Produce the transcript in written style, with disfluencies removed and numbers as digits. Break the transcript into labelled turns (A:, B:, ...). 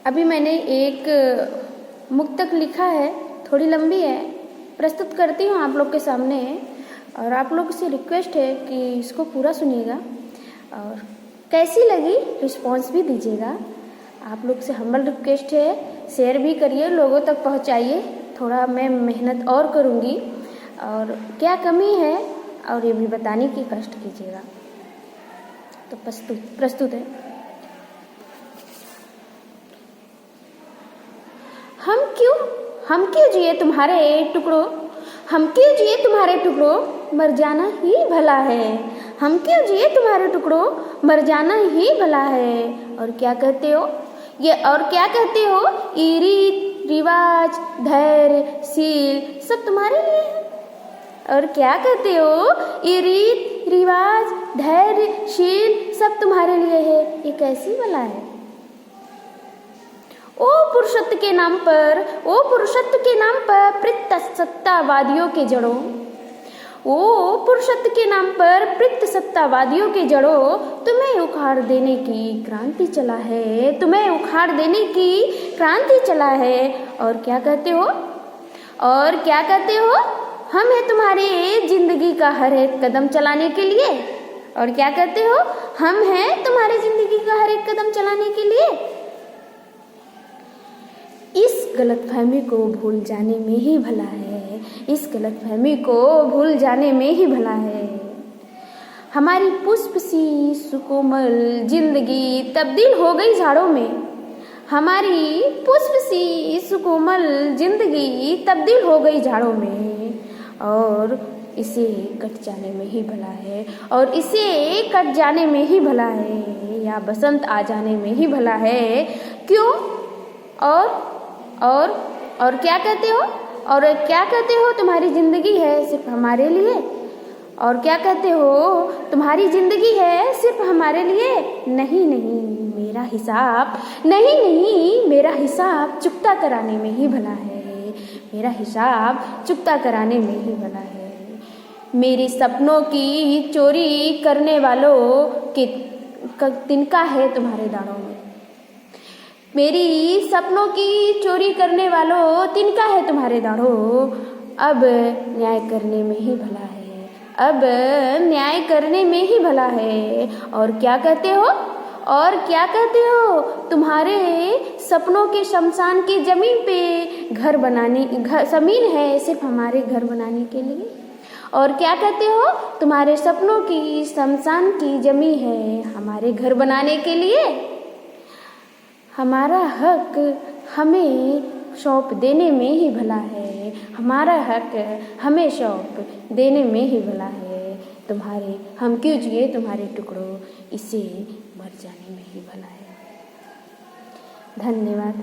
A: अभी मैंने एक मुक्तक लिखा है, थोड़ी लंबी है, प्रस्तुत करती हूँ आप लोग के सामने। और आप लोग से रिक्वेस्ट है कि इसको पूरा सुनिएगा और कैसी लगी रिस्पॉन्स भी दीजिएगा। आप लोग से हम्बल रिक्वेस्ट है, शेयर भी करिए, लोगों तक पहुँचाइए। थोड़ा मैं मेहनत और करूँगी और क्या कमी है और ये भी बताने की कष्ट कीजिएगा। तो प्रस्तुत है। हम क्यों जिए तुम्हारे टुकड़ों, हम क्यों जिए तुम्हारे टुकड़ों, मर जाना ही भला है। हम क्यों जिए तुम्हारे टुकड़ों, मर जाना ही भला है। और क्या कहते हो ये रीत रिवाज धैर्य शील सब तुम्हारे लिए है। और क्या कहते हो ये रीत रिवाज धैर्य शील सब तुम्हारे लिए है। ये कैसी भला है। ओ पुरुषत्व के नाम पर प्रत्यसत्तावादियों के जड़ों, ओ पुरुषत्व के नाम पर प्रत्यसत्तावादियों के जड़ों, तुम्हें उखाड़ देने की क्रांति चला है, तुम्हें उखाड़ देने की क्रांति चला है। और क्या कहते हो हम हैं तुम्हारे जिंदगी का हर एक कदम चलाने के लिए। और क्या कहते हो हम हैं तुम्हारे जिंदगी का हर एक कदम चलाने के लिए। इस गलतफहमी को भूल जाने में ही भला है, इस गलतफहमी को भूल जाने में ही भला है। हमारी पुष्प सी सुकोमल जिंदगी तब्दील हो गई झाड़ों में, हमारी पुष्प सी सुकोमल जिंदगी तब्दील हो गई झाड़ों में। और इसे कट जाने में ही भला है, और इसे कट जाने में ही भला है, या बसंत आ जाने में ही भला है। क्यों और क्या कहते हो तुम्हारी जिंदगी है सिर्फ हमारे लिए। और क्या कहते हो तुम्हारी जिंदगी है सिर्फ हमारे लिए। नहीं मेरा हिसाब चुकता कराने में ही भला है, मेरा हिसाब चुकता कराने में ही भला है। मेरे सपनों की चोरी करने वालों के तिनका है तुम्हारे दाढ़ों में, मेरी सपनों की चोरी करने वालों तिनका है तुम्हारे दाढ़ों। अब न्याय करने में ही भला है, अब न्याय करने में ही भला है। और क्या कहते हो तुम्हारे सपनों के शमशान की जमीन पे जमीन है सिर्फ हमारे घर बनाने के लिए। और क्या कहते हो तुम्हारे सपनों की शमशान की जमीन है हमारे घर बनाने के लिए। हमारा हक हमें सौंप देने में ही भला है, हमारा हक हमें सौंप देने में ही भला है। तुम्हारे हम क्यों जिए तुम्हारे टुकड़ों, इसे मर जाने में ही भला है। धन्यवाद।